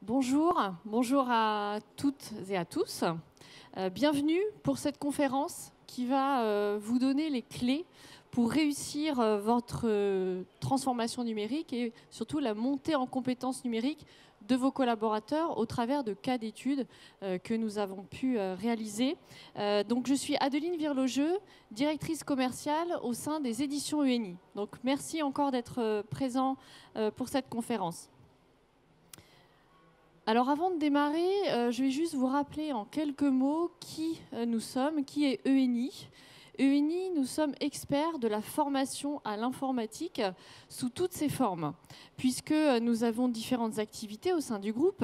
Bonjour, bonjour à toutes et à tous. Bienvenue pour cette conférence qui va vous donner les clés pour réussir votre transformation numérique et surtout la montée en compétences numériques de vos collaborateurs au travers de cas d'études que nous avons pu réaliser. Donc je suis Adeline Virlogeux, directrice commerciale au sein des éditions UNI. Donc merci encore d'être présent pour cette conférence. Alors avant de démarrer, je vais juste vous rappeler en quelques mots qui nous sommes, qui est ENI. ENI, nous sommes experts de la formation à l'informatique sous toutes ses formes, puisque nous avons différentes activités au sein du groupe,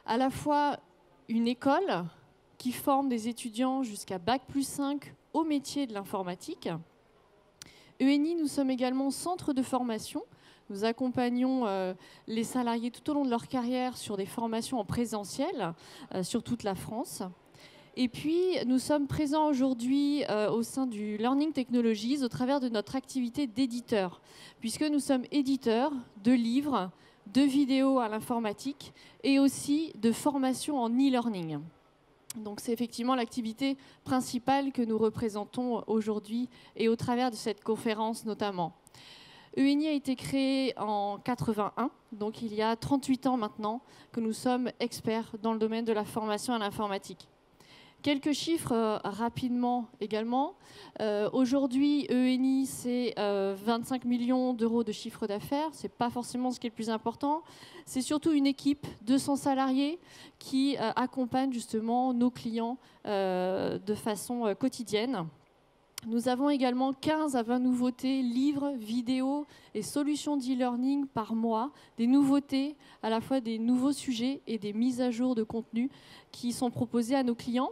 à la fois une école qui forme des étudiants jusqu'à Bac+5 au métier de l'informatique. ENI, nous sommes également centre de formation. Nous accompagnons les salariés tout au long de leur carrière sur des formations en présentiel sur toute la France. Et puis, nous sommes présents aujourd'hui au sein du Learning Technologies au travers de notre activité d'éditeur, puisque nous sommes éditeurs de livres, de vidéos à l'informatique et aussi de formations en e-learning. Donc c'est effectivement l'activité principale que nous représentons aujourd'hui et au travers de cette conférence notamment. ENI a été créé en 81, donc il y a 38 ans maintenant que nous sommes experts dans le domaine de la formation à l'informatique. Quelques chiffres rapidement également. Aujourd'hui, ENI, c'est 25 millions d'euros de chiffre d'affaires. Ce n'est pas forcément ce qui est le plus important. C'est surtout une équipe de 100 salariés qui accompagne justement nos clients de façon quotidienne. Nous avons également 15 à 20 nouveautés, livres, vidéos et solutions d'e-learning par mois, des nouveautés, à la fois des nouveaux sujets et des mises à jour de contenu qui sont proposés à nos clients.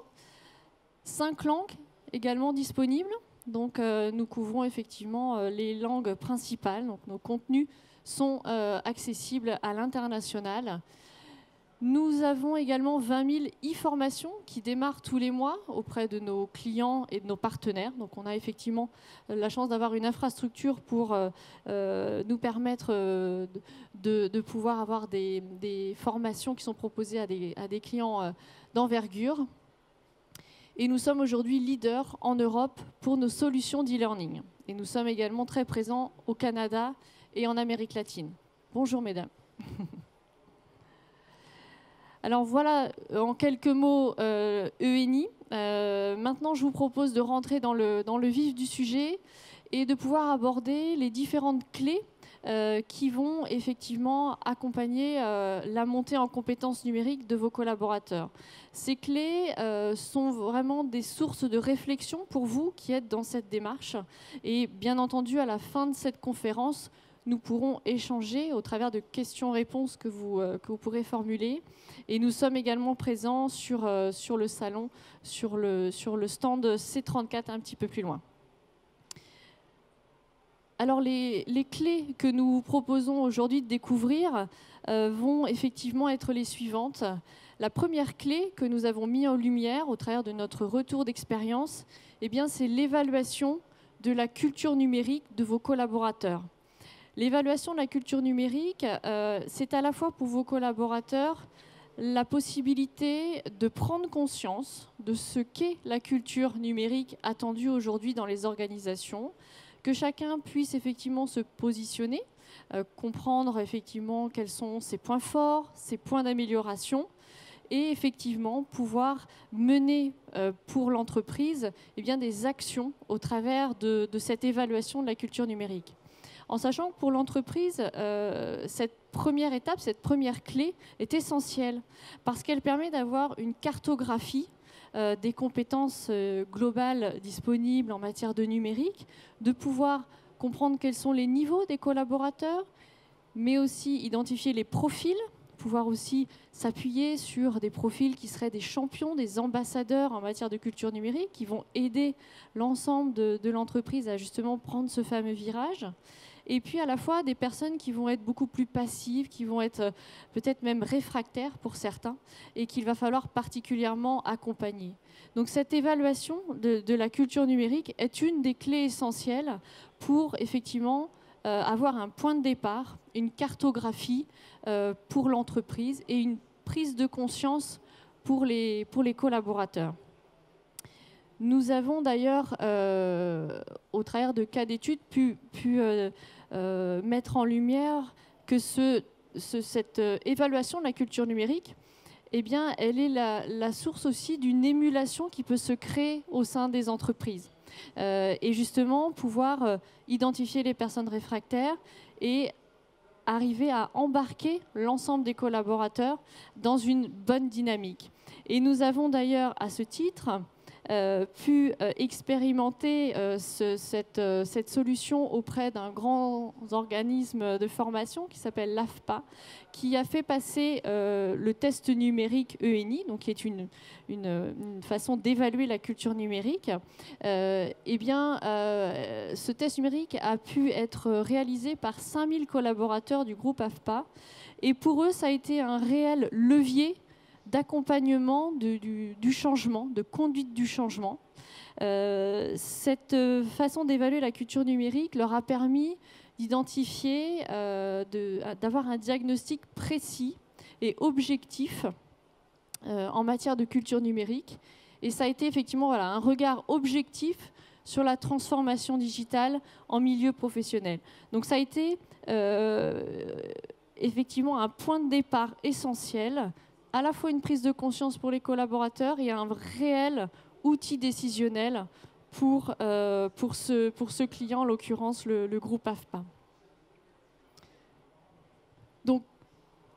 5 langues également disponibles, donc nous couvrons effectivement les langues principales, donc nos contenus sont accessibles à l'international. Nous avons également 20 000 e-formations qui démarrent tous les mois auprès de nos clients et de nos partenaires. Donc on a effectivement la chance d'avoir une infrastructure pour nous permettre de pouvoir avoir des formations qui sont proposées à des clients d'envergure. Et nous sommes aujourd'hui leaders en Europe pour nos solutions d'e-learning. Et nous sommes également très présents au Canada et en Amérique latine. Bonjour mesdames. Alors voilà, en quelques mots, ENI. Maintenant, je vous propose de rentrer dans le vif du sujet et de pouvoir aborder les différentes clés qui vont effectivement accompagner la montée en compétences numériques de vos collaborateurs. Ces clés sont vraiment des sources de réflexion pour vous qui êtes dans cette démarche. Et bien entendu, à la fin de cette conférence, nous pourrons échanger au travers de questions-réponses que vous pourrez formuler. Et nous sommes également présents sur le salon, sur le stand C34 un petit peu plus loin. Alors les clés que nous proposons aujourd'hui de découvrir vont effectivement être les suivantes. La première clé que nous avons mis en lumière au travers de notre retour d'expérience, eh bien, c'est l'évaluation de la culture numérique de vos collaborateurs. L'évaluation de la culture numérique, c'est à la fois pour vos collaborateurs la possibilité de prendre conscience de ce qu'est la culture numérique attendue aujourd'hui dans les organisations, que chacun puisse effectivement se positionner, comprendre effectivement quels sont ses points forts, ses points d'amélioration, et effectivement pouvoir mener pour l'entreprise des actions au travers de cette évaluation de la culture numérique. En sachant que pour l'entreprise, cette première étape, cette première clé est essentielle parce qu'elle permet d'avoir une cartographie des compétences globales disponibles en matière de numérique, de pouvoir comprendre quels sont les niveaux des collaborateurs, mais aussi identifier les profils, pouvoir aussi s'appuyer sur des profils qui seraient des champions, des ambassadeurs en matière de culture numérique, qui vont aider l'ensemble de l'entreprise à justement prendre ce fameux virage. Et puis à la fois des personnes qui vont être beaucoup plus passives, qui vont être peut-être même réfractaires pour certains, et qu'il va falloir particulièrement accompagner. Donc cette évaluation de la culture numérique est une des clés essentielles pour effectivement avoir un point de départ, une cartographie pour l'entreprise et une prise de conscience pour les collaborateurs. Nous avons d'ailleurs, au travers de cas d'études, pu mettre en lumière que cette évaluation de la culture numérique, eh bien, elle est la source aussi d'une émulation qui peut se créer au sein des entreprises. Et justement, pouvoir identifier les personnes réfractaires et arriver à embarquer l'ensemble des collaborateurs dans une bonne dynamique. Et nous avons d'ailleurs, à ce titre, pu expérimenter cette solution auprès d'un grand organisme de formation qui s'appelle l'AFPA, qui a fait passer le test numérique ENI, donc qui est une façon d'évaluer la culture numérique. Eh bien, ce test numérique a pu être réalisé par 5000 collaborateurs du groupe AFPA. Et pour eux, ça a été un réel levier d'accompagnement du changement, de conduite du changement. Cette façon d'évaluer la culture numérique leur a permis d'identifier, d'avoir un diagnostic précis et objectif en matière de culture numérique. Et ça a été effectivement voilà, un regard objectif sur la transformation digitale en milieu professionnel. Donc ça a été effectivement un point de départ essentiel, à la fois une prise de conscience pour les collaborateurs et un réel outil décisionnel pour ce client, en l'occurrence le groupe AFPA. Donc,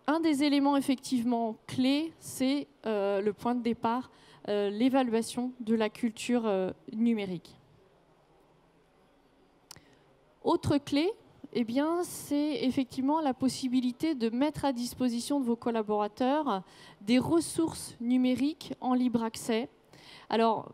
un des éléments effectivement clés, c'est le point de départ, l'évaluation de la culture numérique. Autre clé, eh bien, c'est effectivement la possibilité de mettre à disposition de vos collaborateurs des ressources numériques en libre accès. Alors,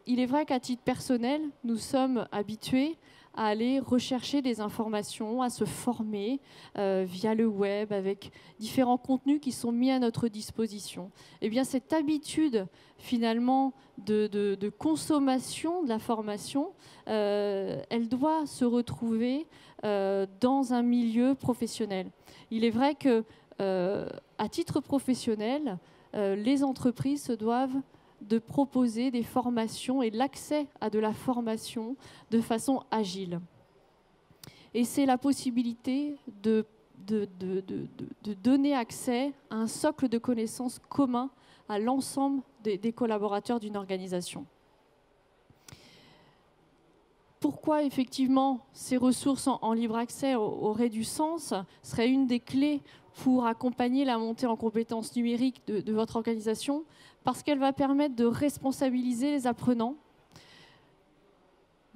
il est vrai qu'à titre personnel, nous sommes habitués à aller rechercher des informations, à se former via le web avec différents contenus qui sont mis à notre disposition. Eh bien, cette habitude finalement de consommation de la formation, elle doit se retrouver dans un milieu professionnel. Il est vrai que, à titre professionnel, les entreprises se doivent de proposer des formations et l'accès à de la formation de façon agile. Et c'est la possibilité de donner accès à un socle de connaissances commun à l'ensemble des collaborateurs d'une organisation. Pourquoi effectivement ces ressources en libre accès auraient du sens, serait une des clés pour accompagner la montée en compétences numériques de votre organisation, parce qu'elle va permettre de responsabiliser les apprenants,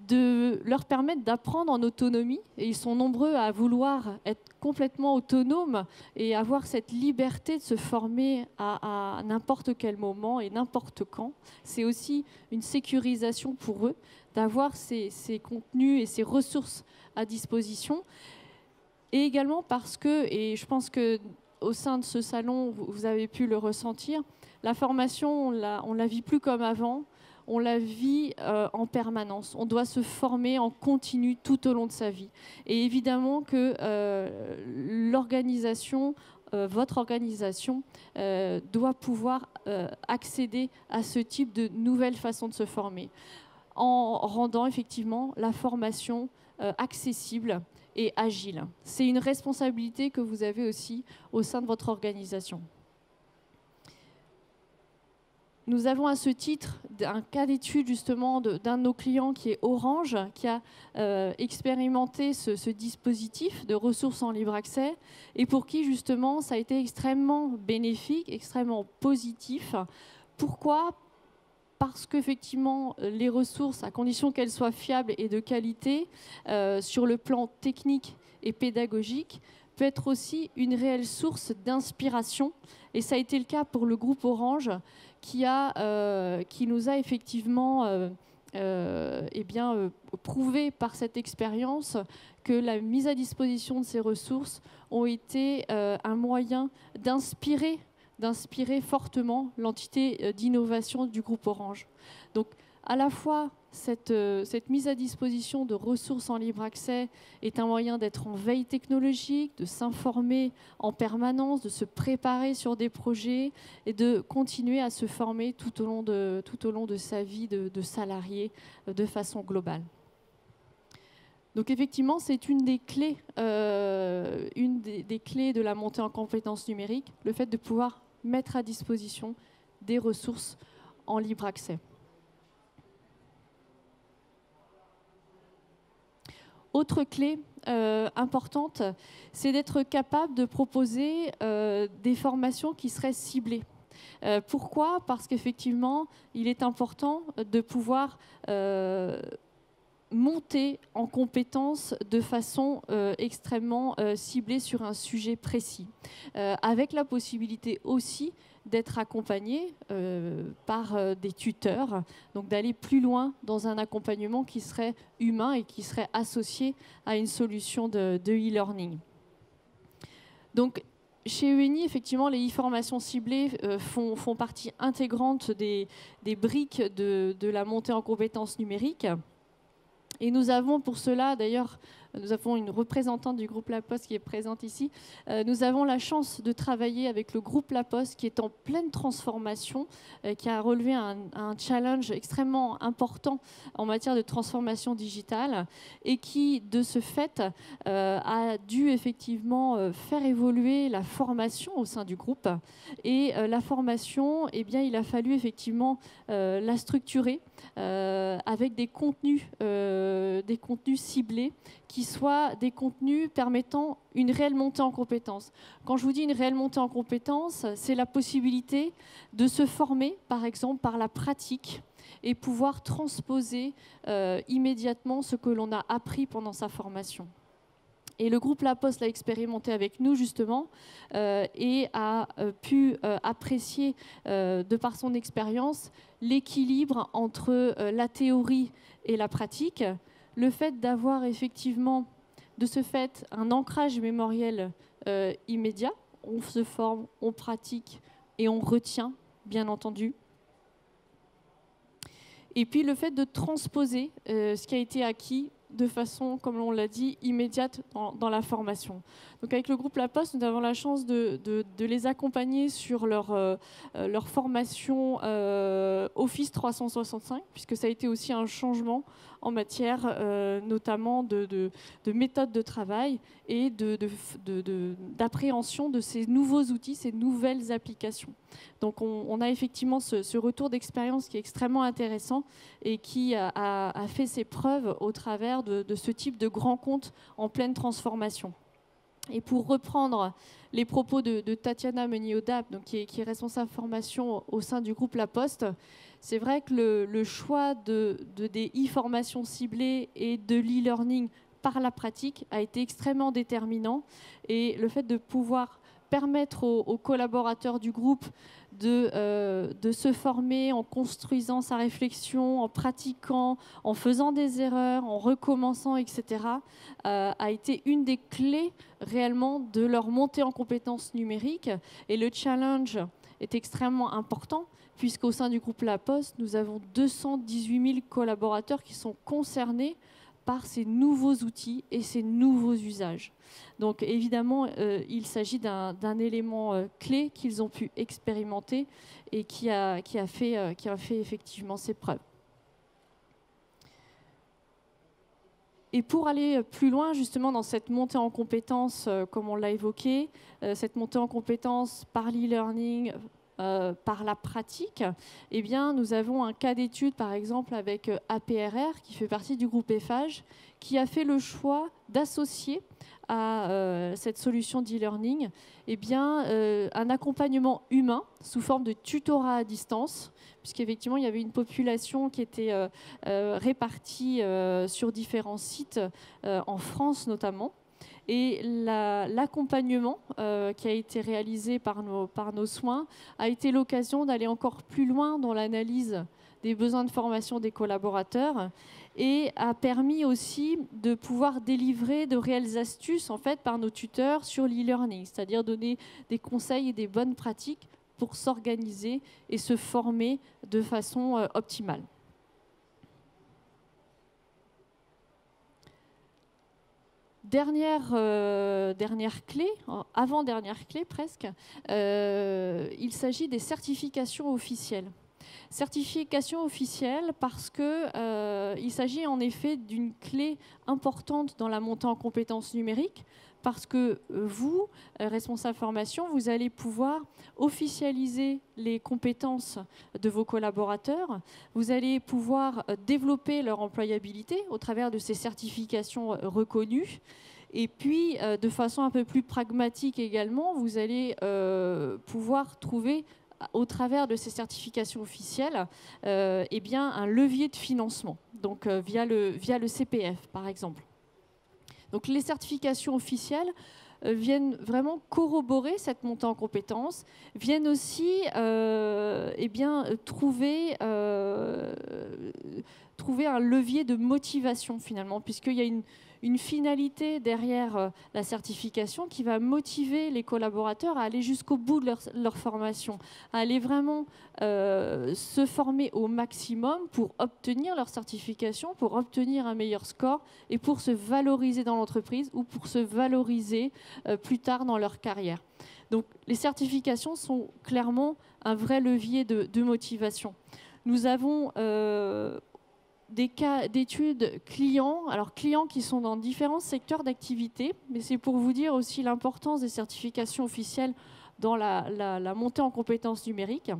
de leur permettre d'apprendre en autonomie, et ils sont nombreux à vouloir être complètement autonomes et avoir cette liberté de se former à n'importe quel moment et n'importe quand. C'est aussi une sécurisation pour eux d'avoir ces contenus et ces ressources à disposition. Et également parce que, et je pense qu'au sein de ce salon, vous avez pu le ressentir, la formation, on la vit plus comme avant, on la vit en permanence. On doit se former en continu tout au long de sa vie. Et évidemment que l'organisation, votre organisation, doit pouvoir accéder à ce type de nouvelles façons de se former, en rendant effectivement la formation accessible et agile. C'est une responsabilité que vous avez aussi au sein de votre organisation. Nous avons à ce titre un cas d'étude justement d'un de nos clients qui est Orange, qui a expérimenté ce dispositif de ressources en libre accès et pour qui justement ça a été extrêmement bénéfique, extrêmement positif. Pourquoi ? Parce qu'effectivement, les ressources, à condition qu'elles soient fiables et de qualité, sur le plan technique et pédagogique, peut être aussi une réelle source d'inspiration. Et ça a été le cas pour le groupe Orange, qui nous a effectivement prouvé par cette expérience que la mise à disposition de ces ressources ont été un moyen d'inspirer fortement l'entité d'innovation du groupe Orange. Donc, à la fois cette mise à disposition de ressources en libre accès est un moyen d'être en veille technologique, de s'informer en permanence, de se préparer sur des projets et de continuer à se former tout au long de sa vie de salarié de façon globale. Donc effectivement, c'est une des clés de la montée en compétences numériques, le fait de pouvoir mettre à disposition des ressources en libre accès. Autre clé importante, c'est d'être capable de proposer des formations qui seraient ciblées. Pourquoi ? Parce qu'effectivement, il est important de pouvoir monter en compétences de façon extrêmement ciblée sur un sujet précis, avec la possibilité aussi d'être accompagné par des tuteurs, donc d'aller plus loin dans un accompagnement qui serait humain et qui serait associé à une solution de e-learning. Donc, chez ENI, effectivement, les e-formations ciblées font partie intégrante des briques de la montée en compétences numériques. Et nous avons pour cela, d'ailleurs, nous avons une représentante du groupe La Poste qui est présente ici. Nous avons la chance de travailler avec le groupe La Poste qui est en pleine transformation, qui a relevé un challenge extrêmement important en matière de transformation digitale et qui, de ce fait, a dû effectivement faire évoluer la formation au sein du groupe. Et la formation, eh bien, il a fallu effectivement la structurer avec des contenus ciblés qui soient des contenus permettant une réelle montée en compétences. Quand je vous dis une réelle montée en compétences, c'est la possibilité de se former, par exemple, par la pratique et pouvoir transposer immédiatement ce que l'on a appris pendant sa formation. Et le groupe La Poste l'a expérimenté avec nous, justement, et a pu apprécier, de par son expérience, l'équilibre entre la théorie et la pratique, le fait d'avoir effectivement, de ce fait, un ancrage mémoriel immédiat. On se forme, on pratique et on retient, bien entendu. Et puis le fait de transposer ce qui a été acquis de façon, comme on l'a dit, immédiate dans la formation. Donc avec le groupe La Poste, nous avons la chance de les accompagner sur leur formation Office 365, puisque ça a été aussi un changement en matière notamment de méthode de travail et d'appréhension de ces nouveaux outils, ces nouvelles applications. Donc on a effectivement ce retour d'expérience qui est extrêmement intéressant et qui a fait ses preuves au travers de ce type de grands comptes en pleine transformation. Et pour reprendre les propos de Tatiana Meunier-Audap, qui est responsable formation au sein du groupe La Poste, c'est vrai que le choix des e-formations ciblées et de l'e-learning par la pratique a été extrêmement déterminant. Et le fait de pouvoir permettre aux collaborateurs du groupe de se former en construisant sa réflexion, en pratiquant, en faisant des erreurs, en recommençant, etc., a été une des clés réellement de leur montée en compétences numériques. Et le challenge est extrêmement important, puisqu'au sein du groupe La Poste, nous avons 218 000 collaborateurs qui sont concernés par ces nouveaux outils et ces nouveaux usages. Donc évidemment, il s'agit d'un élément clé qu'ils ont pu expérimenter et qui a fait effectivement ses preuves. Et pour aller plus loin, justement, dans cette montée en compétences, comme on l'a évoqué, cette montée en compétences par l'e-learning, par la pratique, eh bien, nous avons un cas d'étude, par exemple, avec APRR, qui fait partie du groupe EFAGE, qui a fait le choix d'associer à cette solution d'e-learning eh bien, un accompagnement humain sous forme de tutorat à distance, puisqu'effectivement, il y avait une population qui était répartie sur différents sites, en France notamment. Et l'accompagnement qui a été réalisé par nos soins a été l'occasion d'aller encore plus loin dans l'analyse des besoins de formation des collaborateurs et a permis aussi de pouvoir délivrer de réelles astuces en fait, par nos tuteurs sur l'e-learning, c'est-à-dire donner des conseils et des bonnes pratiques pour s'organiser et se former de façon optimale. Dernière clé, avant-dernière clé presque, il s'agit des certifications officielles. Certification officielle parce qu'il s'agit en effet d'une clé importante dans la montée en compétences numériques, parce que vous, responsable formation, vous allez pouvoir officialiser les compétences de vos collaborateurs, vous allez pouvoir développer leur employabilité au travers de ces certifications reconnues. Et puis, de façon un peu plus pragmatique également, vous allez pouvoir trouver au travers de ces certifications officielles, eh bien, un levier de financement, donc via le CPF par exemple. Donc les certifications officielles viennent vraiment corroborer cette montée en compétences, viennent aussi eh bien, trouver un levier de motivation finalement, puisqu'il y a une finalité derrière la certification qui va motiver les collaborateurs à aller jusqu'au bout de leur formation, à aller vraiment se former au maximum pour obtenir leur certification, pour obtenir un meilleur score et pour se valoriser dans l'entreprise ou pour se valoriser plus tard dans leur carrière. Donc les certifications sont clairement un vrai levier de motivation. Nous avons des cas d'études clients, alors clients qui sont dans différents secteurs d'activité, mais c'est pour vous dire aussi l'importance des certifications officielles dans la montée en compétences numériques.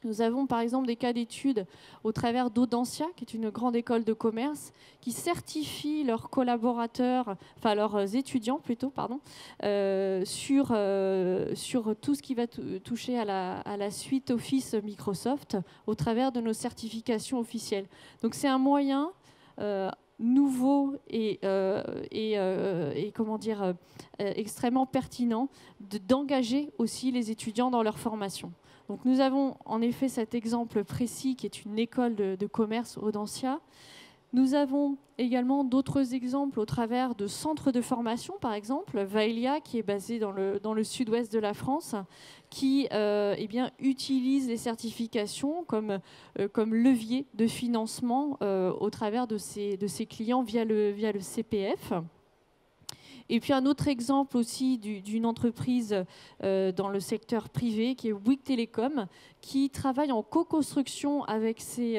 Nous avons par exemple des cas d'études au travers d'Audencia, qui est une grande école de commerce, qui certifie leurs collaborateurs, enfin leurs étudiants plutôt, pardon, sur tout ce qui va toucher à la suite Office Microsoft au travers de nos certifications officielles. Donc c'est un moyen nouveau et comment dire, extrêmement pertinent d'engager aussi les étudiants dans leur formation. Donc nous avons en effet cet exemple précis qui est une école de commerce Audencia. Nous avons également d'autres exemples au travers de centres de formation, par exemple, Vaelia, qui est basé dans le sud-ouest de la France, qui eh bien, utilise les certifications comme levier de financement au travers de ses clients via le CPF. Et puis un autre exemple aussi d'une entreprise dans le secteur privé qui est Bouygues Télécom, qui travaille en co-construction avec ses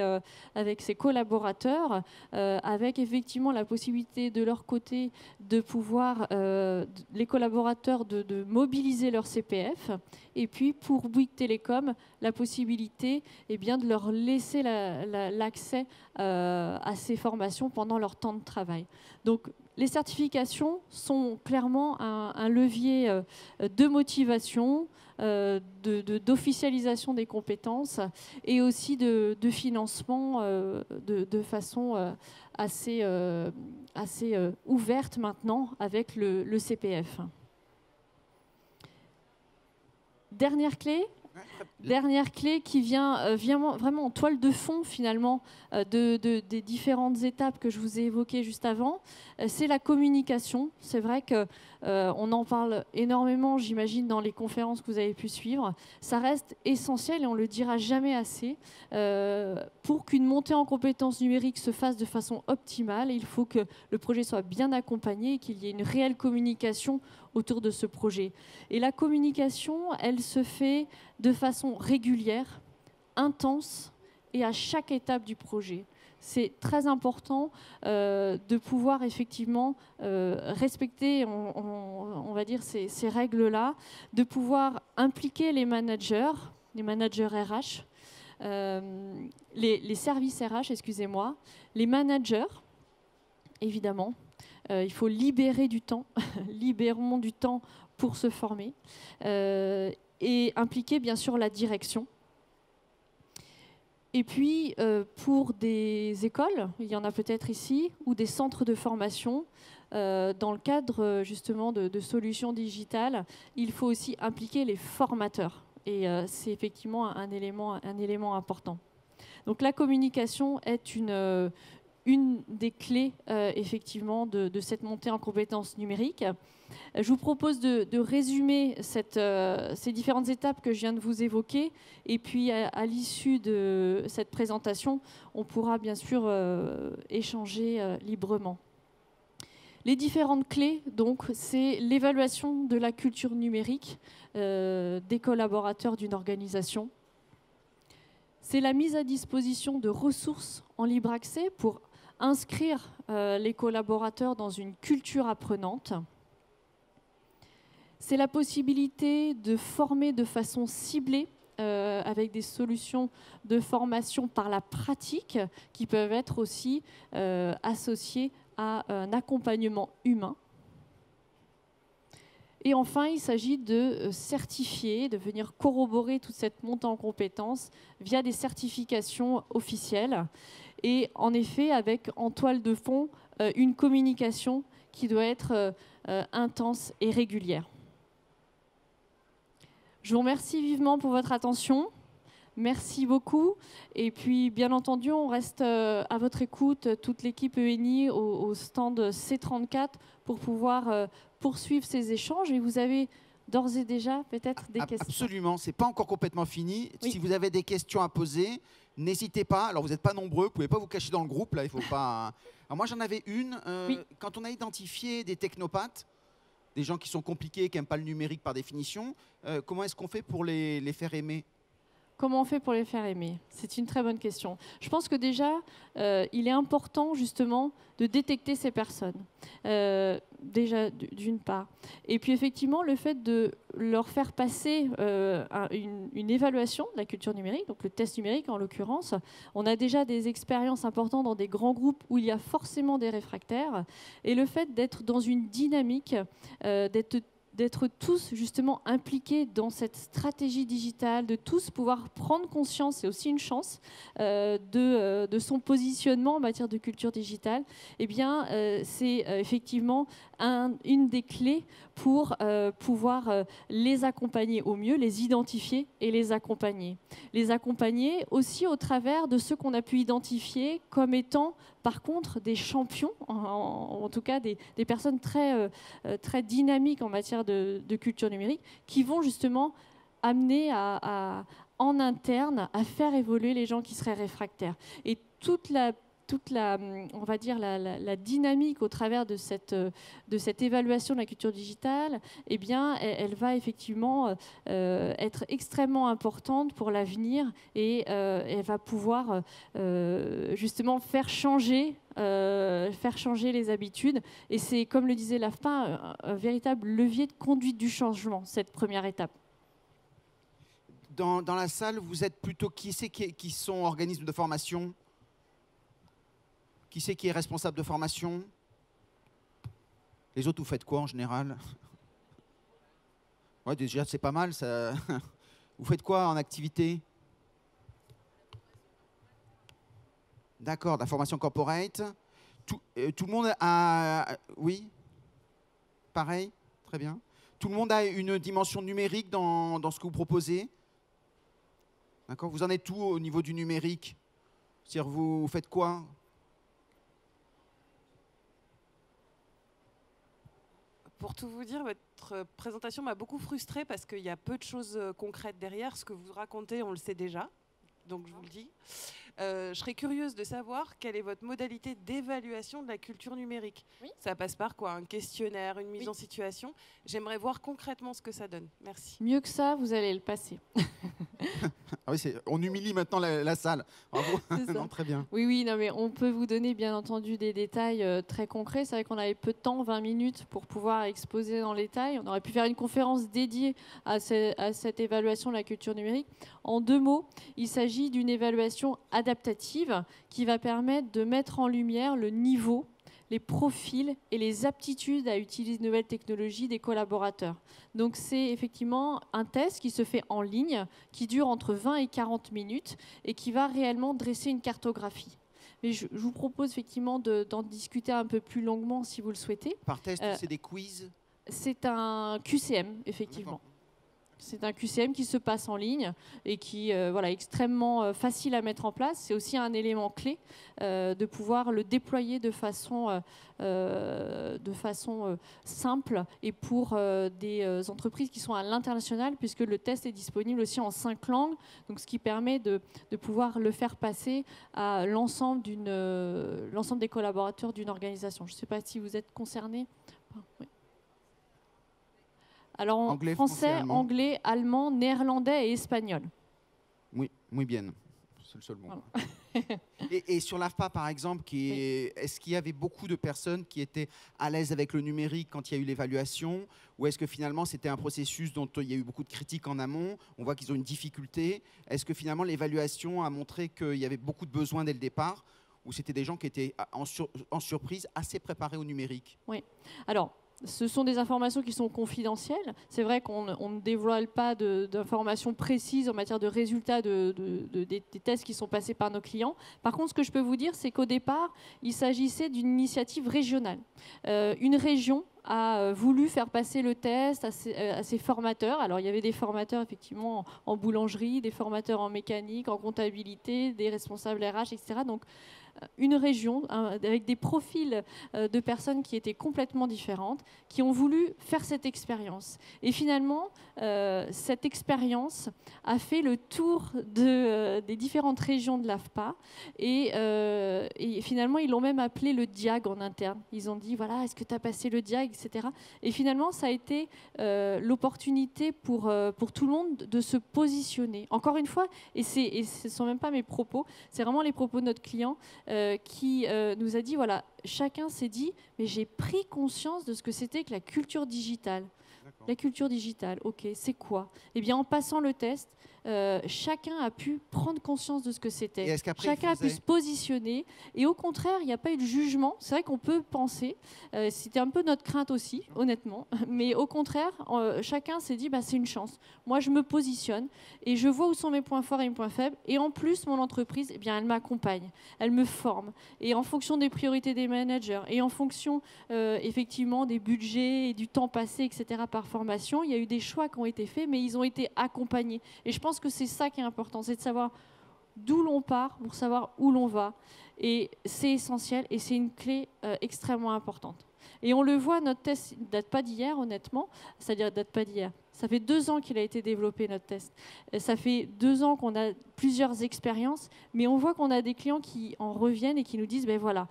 collaborateurs, avec effectivement la possibilité de leur côté de pouvoir, les collaborateurs de mobiliser leur CPF, et puis pour Bouygues Télécom, la possibilité eh bien, de leur laisser l'accès à ces formations pendant leur temps de travail. Donc les certifications sont clairement un levier de motivation, d'officialisation des compétences et aussi de financement de façon assez ouverte maintenant avec le CPF. Dernière clé. Dernière clé qui vient vraiment en toile de fond finalement des différentes étapes que je vous ai évoquées juste avant, c'est la communication. C'est vrai qu'on en parle énormément, j'imagine, dans les conférences que vous avez pu suivre. Ça reste essentiel et on ne le dira jamais assez. Pour qu'une montée en compétences numériques se fasse de façon optimale, il faut que le projet soit bien accompagné et qu'il y ait une réelle communication autour de ce projet. Et la communication, elle se fait de façon régulière, intense et à chaque étape du projet. C'est très important de pouvoir effectivement respecter, on va dire, ces règles-là, de pouvoir impliquer les managers RH, les services RH, excusez-moi, les managers, évidemment. Il faut libérer du temps, libérons du temps pour se former et impliquer bien sûr la direction. Et puis pour des écoles, il y en a peut-être ici, ou des centres de formation, dans le cadre justement de solutions digitales, il faut aussi impliquer les formateurs. Et c'est effectivement un élément important. Donc la communication est une des clés effectivement de cette montée en compétences numériques. Je vous propose de résumer ces différentes étapes que je viens de vous évoquer, et puis à l'issue de cette présentation, on pourra bien sûr échanger librement. Les différentes clés, donc, c'est l'évaluation de la culture numérique des collaborateurs d'une organisation. C'est la mise à disposition de ressources en libre accès pour inscrire les collaborateurs dans une culture apprenante. C'est la possibilité de former de façon ciblée avec des solutions de formation par la pratique qui peuvent être aussi associées à un accompagnement humain. Et enfin, il s'agit de certifier, de venir corroborer toute cette montée en compétences via des certifications officielles. Et en effet, avec en toile de fond, une communication qui doit être intense et régulière. Je vous remercie vivement pour votre attention. Merci beaucoup. Et puis, bien entendu, on reste à votre écoute, toute l'équipe ENI au stand C34 pour pouvoir poursuivre ces échanges. Et vous avez d'ores et déjà peut-être des questions. Absolument, ce n'est pas encore complètement fini. Oui. Si vous avez des questions à poser, n'hésitez pas. Alors, vous n'êtes pas nombreux, vous ne pouvez pas vous cacher dans le groupe. Là, il faut pas... Alors, moi, j'en avais une. Oui. Quand on a identifié des technopathes, des gens qui sont compliqués, qui n'aiment pas le numérique par définition, comment est-ce qu'on fait pour les faire aimer ? Comment on fait pour les faire aimer? C'est une très bonne question. Je pense que déjà, il est important justement de détecter ces personnes, déjà d'une part. Et puis effectivement, le fait de leur faire passer une évaluation de la culture numérique, donc le test numérique en l'occurrence, on a déjà des expériences importantes dans des grands groupes où il y a forcément des réfractaires. Et le fait d'être dans une dynamique, d'être tous justement impliqués dans cette stratégie digitale, de tous pouvoir prendre conscience, c'est aussi une chance, de son positionnement en matière de culture digitale, eh bien, c'est effectivement une des clés pour pouvoir les accompagner au mieux, les identifier et les accompagner. Les accompagner aussi au travers de ceux qu'on a pu identifier comme étant, par contre, des champions, en tout cas des personnes très dynamiques en matière de culture numérique, qui vont justement amener en interne à faire évoluer les gens qui seraient réfractaires. Et toute la on va dire la dynamique au travers de cette évaluation de la culture digitale, eh bien, elle va effectivement être extrêmement importante pour l'avenir et elle va pouvoir justement faire changer les habitudes. Et c'est, comme le disait l'AFPA, un véritable levier de conduite du changement, cette première étape. Dans la salle, vous êtes plutôt qui sont organismes de formation ? Qui c'est qui est responsable de formation? Les autres, vous faites quoi en général? Ouais, déjà, c'est pas mal. Ça... Vous faites quoi en activité? D'accord, de la formation corporate. Tout le monde a... Oui? Pareil? Très bien. Tout le monde a une dimension numérique dans ce que vous proposez? D'accord. Vous en êtes où au niveau du numérique? C'est-à-dire, vous faites quoi? Pour tout vous dire, votre présentation m'a beaucoup frustrée parce qu'il y a peu de choses concrètes derrière. Ce que vous racontez, on le sait déjà, donc je vous le dis. Je serais curieuse de savoir quelle est votre modalité d'évaluation de la culture numérique. Oui. Ça passe par quoi? Un questionnaire, une mise en situation? J'aimerais voir concrètement ce que ça donne. Merci. Mieux que ça, vous allez le passer. Ah oui, on humilie maintenant la salle. Bravo. Non, très bien. Oui, oui, non, mais on peut vous donner bien entendu des détails très concrets. C'est vrai qu'on avait peu de temps, 20 minutes, pour pouvoir exposer dans les détails. On aurait pu faire une conférence dédiée à cette évaluation de la culture numérique. En 2 mots, il s'agit d'une évaluation adaptative qui va permettre de mettre en lumière le niveau, les profils et les aptitudes à utiliser de nouvelles technologies des collaborateurs. Donc c'est effectivement un test qui se fait en ligne, qui dure entre 20 et 40 minutes et qui va réellement dresser une cartographie. Mais je vous propose effectivement d'en discuter un peu plus longuement si vous le souhaitez. Par test, c'est des quiz? C'est un QCM, effectivement. C'est un QCM qui se passe en ligne et qui voilà, est extrêmement facile à mettre en place. C'est aussi un élément clé de pouvoir le déployer de façon simple et pour des entreprises qui sont à l'international, puisque le test est disponible aussi en 5 langues, donc ce qui permet de pouvoir le faire passer à l'ensemble des collaborateurs d'une organisation. Je ne sais pas si vous êtes concernés. Oui. Alors, Anglais, français, anglais, allemand, néerlandais et espagnol. Oui, muy bien. C'est le seul mot. Voilà. et sur l'AFPA, par exemple, est-ce qu'il y avait beaucoup de personnes qui étaient à l'aise avec le numérique quand il y a eu l'évaluation, ou est-ce que finalement c'était un processus dont il y a eu beaucoup de critiques en amont? On voit qu'ils ont une difficulté. Est-ce que finalement l'évaluation a montré qu'il y avait beaucoup de besoins dès le départ, ou c'était des gens qui étaient en surprise assez préparés au numérique? Oui. Alors, ce sont des informations qui sont confidentielles. C'est vrai qu'on ne dévoile pas d'informations précises en matière de résultats des tests qui sont passés par nos clients. Par contre, ce que je peux vous dire, c'est qu'au départ, il s'agissait d'une initiative régionale. Une région a voulu faire passer le test à ses formateurs. Alors, il y avait des formateurs, effectivement, en boulangerie, des formateurs en mécanique, en comptabilité, des responsables RH, etc. Donc, une région avec des profils de personnes qui étaient complètement différentes, qui ont voulu faire cette expérience. Et finalement, cette expérience a fait le tour des différentes régions de l'AFPA. Et finalement, ils l'ont même appelé le DIAG en interne. Ils ont dit, voilà, est-ce que tu as passé le DIAG, etc. Et finalement, ça a été l'opportunité pour tout le monde de se positionner. Encore une fois, et ce ne sont même pas mes propos, c'est vraiment les propos de notre client, qui nous a dit, voilà, chacun s'est dit, mais j'ai pris conscience de ce que c'était que la culture digitale. La culture digitale, ok, c'est quoi? Eh bien, en passant le test, chacun a pu prendre conscience de ce que c'était. Chacun a pu se positionner. Et au contraire, il n'y a pas eu de jugement. C'est vrai qu'on peut penser, c'était un peu notre crainte aussi, honnêtement. Mais au contraire, chacun s'est dit, bah, c'est une chance. Moi, je me positionne et je vois où sont mes points forts et mes points faibles. Et en plus, mon entreprise, eh bien, elle m'accompagne, elle me forme. Et en fonction des priorités des managers et en fonction, effectivement, des budgets et du temps passé, etc., par formation, il y a eu des choix qui ont été faits, mais ils ont été accompagnés. Et je pense que c'est ça qui est important, c'est de savoir d'où l'on part pour savoir où l'on va. Et c'est essentiel et c'est une clé extrêmement importante. Et on le voit, notre test ne date pas d'hier, honnêtement. C'est-à-dire, ne date pas d'hier. Ça fait 2 ans qu'il a été développé, notre test. Ça fait 2 ans qu'on a plusieurs expériences, mais on voit qu'on a des clients qui en reviennent et qui nous disent, ben voilà,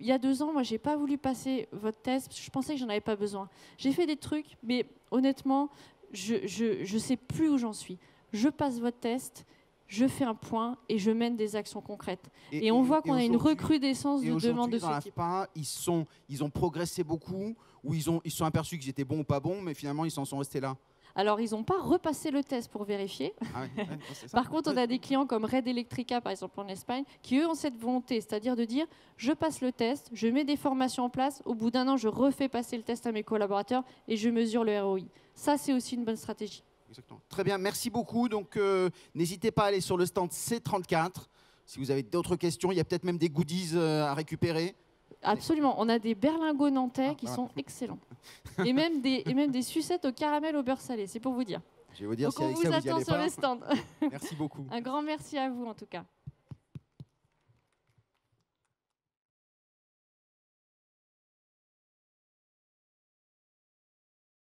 il y a 2 ans, moi, je n'ai pas voulu passer votre test, parce que je pensais que j'en avais pas besoin. J'ai fait des trucs, mais honnêtement, je ne sais plus où j'en suis. Je passe votre test, je fais un point et je mène des actions concrètes. Et on voit qu'on a une recrudescence de demandes de ce type. Ils ont progressé beaucoup, ou ils se sont aperçus qu'ils étaient bons ou pas bons, mais finalement, ils s'en sont restés là. Alors, ils n'ont pas repassé le test pour vérifier. Ah ouais, c'est ça. Par contre, on a des clients comme Red Electrica, par exemple, en Espagne, qui, eux, ont cette volonté, c'est-à-dire de dire, je passe le test, je mets des formations en place, au bout d'1 an, je refais passer le test à mes collaborateurs et je mesure le ROI. Ça, c'est aussi une bonne stratégie. Exactement. Très bien, merci beaucoup. Donc, n'hésitez pas à aller sur le stand C34. Si vous avez d'autres questions, il y a peut-être même des goodies à récupérer. Absolument, on a des berlingots nantais qui sont excellents. et même des sucettes au caramel au beurre salé, c'est pour vous dire. Je vais vous dire. Donc on vous attend sur le stand. Merci beaucoup. Un grand merci à vous en tout cas.